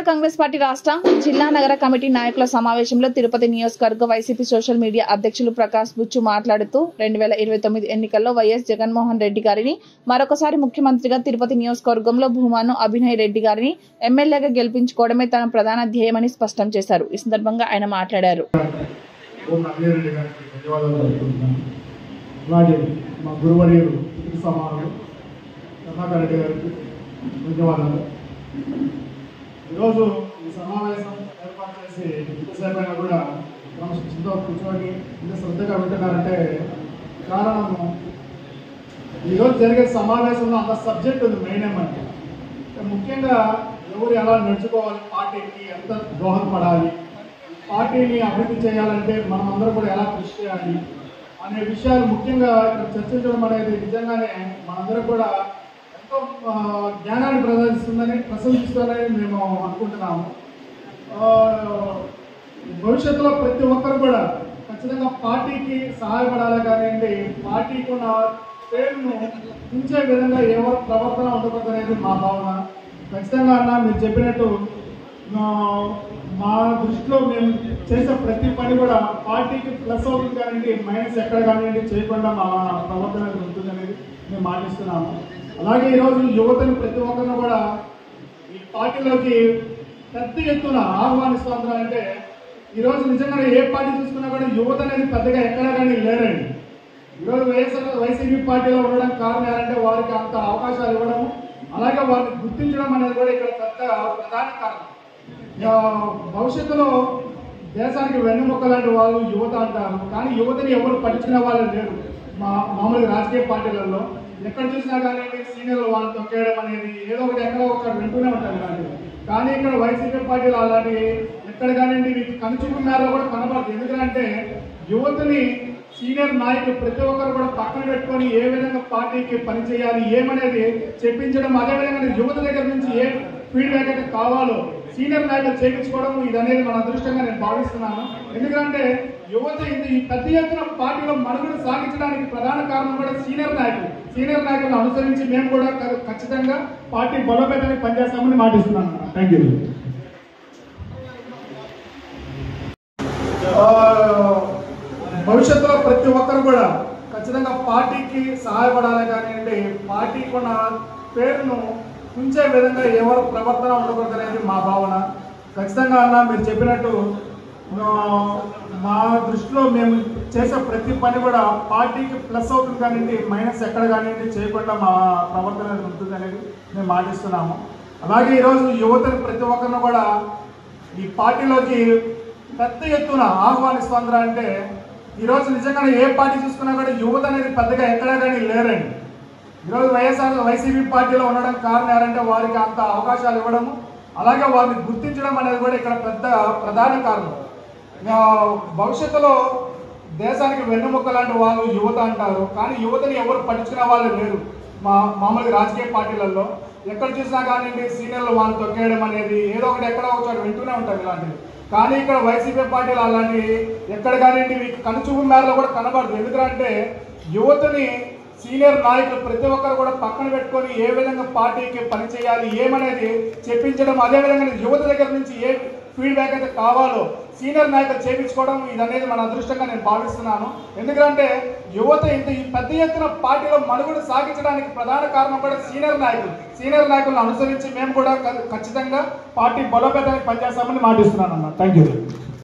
YSR Congress party రాష్ట్ర జిల్లా నగర కమిటీ నాయకుల సమావేశంలో తిరుపతి నియోజకవర్గ వైసీపీ సోషల్ మీడియా అధ్యక్షులు ప్రకాష్ బుచ్చు మాట్లాడుతూ 2029 ఎన్నికల్లో వైఎస్ జగన్మోహన్ రెడ్డి గారిని మరొకసారి ముఖ్యమంత్రిగా తిరుపతి నియోజకవర్గంలో భూమాను అభినయ్ రెడ్డి గారిని ఎమ్మెల్యేగా గెలిపించుకోవడమే తన ప్రధాన ధ్యేయమని స్పష్టం చేశారు। ఈ సందర్భంగా ఆయన మాట్లాడారు। ఈరోజు ఈ సమావేశం ఏర్పాటు చేసి ఇంతసేపైనా కూడా క్రమశిక్షణతో కూర్చొని ఇంత శ్రద్ధగా వింటున్నారంటే కారణము ఈరోజు జరిగే సమావేశంలో అంత సబ్జెక్ట్ ఉంది మెయిన్ ఏమంటే ముఖ్యంగా ఎవరు ఎలా నడుచుకోవాలి, పార్టీకి ఎంత దోహదపడాలి, పార్టీని అభివృద్ధి చేయాలంటే మనం అందరం కూడా ఎలా కృషి చేయాలి అనే విషయాలు ముఖ్యంగా ఇక్కడ చర్చించడం అనేది నిజంగానే మనందరం కూడా జ్ఞానాన్ని ప్రశంసిస్తుందని మేము అనుకుంటున్నాము। భవిష్యత్తులో ప్రతి ఒక్కరు కూడా ఖచ్చితంగా పార్టీకి సహాయపడాలి కానివ్వండి, పార్టీకి ఉన్న పేరును ఉంచే విధంగా ఎవరు ప్రవర్తన ఉండకూడదు అనేది మా భావన। ఖచ్చితంగా అన్న మీరు చెప్పినట్టు మా దృష్టిలో మేము చేసే ప్రతి పని కూడా పార్టీకి ప్లస్ అవుతుంది కానివ్వండి, మైనస్ ఎక్కడ కానివ్వండి చేయకుండా మా ప్రవర్తన ఉంటుంది అనేది మేము మాటిస్తున్నాము। అలాగే ఈరోజు యువతను ప్రతి ఒక్కరిని కూడా ఈ పార్టీలోకి పెద్ద ఎత్తున ఆహ్వానిస్తుందంటే ఈరోజు నిజంగా ఏ పార్టీ చూసుకున్నా కూడా యువత అనేది పెద్దగా ఎక్కడా కానీ లేరండి। ఈరోజు వైసీపీ పార్టీలో ఉండడం కారణం ఏంటంటే వారికి అంత అవకాశాలు ఇవ్వడము, అలాగే వారిని గుర్తించడం అనేది కూడా ఇక్కడ ప్రధాన కారణం। భవిష్యత్తులో దేశానికి వెన్నుముక్క లాంటి వాళ్ళు యువత అంటారు, కానీ యువతని ఎవరు పట్టించుకునే వాళ్ళు లేరు। మామూలుగా రాజకీయ పార్టీలలో ఎక్కడ చూసినా కానీ సీనియర్లు వాళ్ళని తొక్కేయడం అనేది ఏదో ఒకటి ఎక్కడో ఒకటి వింటూనే ఉంటారు ఇలాంటివి। కానీ ఇక్కడ వైసీపీ పార్టీలు అలాంటివి ఎక్కడ కానివ్వండి వీటి కనుచూపు మేరలో కూడా కనబడుతుంది। ఎందుకంటే యువతని సీనియర్ నాయకులు ప్రతి ఒక్కరు కూడా పక్కన పెట్టుకొని ఏ విధంగా పార్టీకి పనిచేయాలి ఏమనేది చెప్పించడం, అదేవిధంగా యువత దగ్గర నుంచి ఏ ఫీడ్బ్యాక్ అయితే కావాలో సీనియర్ నాయకులు చేయించుకోవడం ఇది అనేది మన అదృష్టంగా నేను భావిస్తున్నాను। ఎందుకంటే యువత ఈ పెద్ద ఎత్తున పార్టీలో మనుగడ సాగించడానికి ప్రధాన కారణం కూడా సీనియర్ నాయకులను అనుసరించి మేము కూడా ఖచ్చితంగా పార్టీ బలోపేతానికి పనిచేస్తామని మాటిస్తున్నాను। Thank you. భవిష్యత్తులో ప్రతి ఒక్కరు కూడా ఖచ్చితంగా పార్టీకి సహాయపడాలి కానివ్వండి, పార్టీకి ఉన్న పేరును ఉంచే విధంగా ఎవరు ప్రవర్తన ఉండకూడదు అనేది మా భావన। ఖచ్చితంగా అన్న మీరు చెప్పినట్టు మా దృష్టిలో మేము చేసే ప్రతి పని కూడా పార్టీకి ప్లస్ అవుతుంది కానివ్వండి, మైనస్ ఎక్కడ కానివ్వండి చేయకుండా మా ప్రవర్తన ఉంటుంది అనేది మేము మాటిస్తున్నాము। అలాగే ఈరోజు యువతను ప్రతి ఒక్కరిని కూడా ఈ పార్టీలోకి పెద్ద ఎత్తున ఆహ్వానిస్తుందంటే ఈరోజు నిజంగా ఏ పార్టీ చూసుకున్నా కూడా యువత అనేది పెద్దగా ఎక్కడా కానీ లేరండి। ఈరోజు వైసీపీ పార్టీలో ఉండడం కారణం ఏంటంటే వారికి అంత అవకాశాలు ఇవ్వడము, అలాగే వారిని గుర్తించడం అనేది కూడా ఇక్కడ ప్రధాన కారణం। భవిష్యత్తులో దేశానికి వెన్నుముక్క లాంటి వాళ్ళు యువత అంటారు, కానీ యువతని ఎవరు పట్టించుకునే వాళ్ళు లేరు। మామూలుగా రాజకీయ పార్టీలలో ఎక్కడ చూసినా కానీ సీనియర్లు వాళ్ళు తొక్కేయడం అనేది ఏదో ఒకటి ఎక్కడో ఒకటి వింటూనే ఉంటారు ఇలాంటివి। కానీ ఇక్కడ వైసీపీ పార్టీలు అలాంటివి ఎక్కడ కానివ్వండి మీకు కనుచూపు మేరలో కూడా కనబడదు। ఎందుకంటే యువతని సీనియర్ నాయకులు ప్రతి ఒక్కరు కూడా పక్కన పెట్టుకొని ఏ విధంగా పార్టీకి పనిచేయాలి ఏమనేది చెప్పించడం, అదేవిధంగా యువత దగ్గర నుంచి ఏ ఫీడ్బ్యాక్ అయితే కావాలో సీనియర్ నాయకులు చేయించుకోవడం ఇది అనేది మన అదృష్టంగా నేను భావిస్తున్నాను। ఎందుకంటే యువత ఈ పెద్ద ఎత్తున పార్టీలో మనుగడ సాగించడానికి ప్రధాన కారణం కూడా సీనియర్ నాయకులను అనుసరించి మేము కూడా ఖచ్చితంగా పార్టీ బలోపేతానికి పనిచేస్తామని మాటిస్తున్నాను అన్న। Thank you.